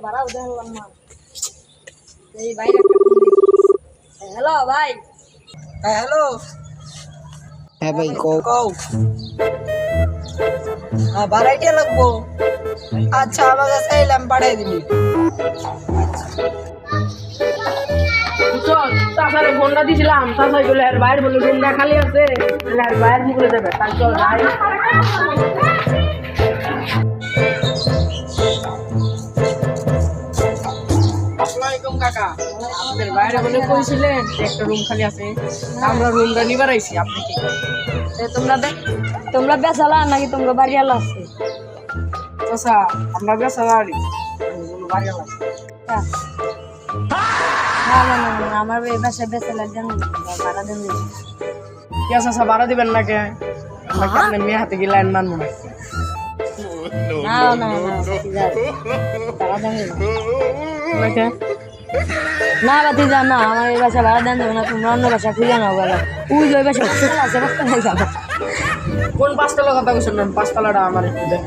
ভাড়া উদাহরণ না এই বাইরে হ্যালো ভাই হ্যালো হ্যাঁ ভাই কও কও ভাড়াইটা লাগবো আচ্ছা আমার কাছে এলাম পাঠাই দিবি তাছাড়া ফোনটা দিছিলাম তাছাড়া বলে আর বাইরে বলে রুমটা খালি আছে আর বাইরে মুখে যাবে তাই চল যাই আসসালামাইকুম কাকা আপনাদের বাইরে বলে কইছিলেন একটা রুম খালি আছে আমরা রুমটা নিবার আইছি আপনি কি তোমরা বেসালা নাকি তোমরা বাড়িওয়ালা আছে চাচা আমরা বেসারি বাড়ি না না না না আমার এই বাসায় বেসালা দেন ভাড়া দেন কি চাচা ভাড়া দিবেন নাকি আপনার মেয়ে হাতে গিয়ে লাইন মানবো না না না না ভাড়া দেন নাকি না বাতিজা না আমার এই বাসা ভাড়া দেন না তোমরা অন্য বাসা খুঁজে নাও গেল ওই যে ওই বাসা আছে রাস্তা নাই যাবো কোন পাঁচতলা কথা বলছেন পাঁচতলাটা আমার একটু দেখ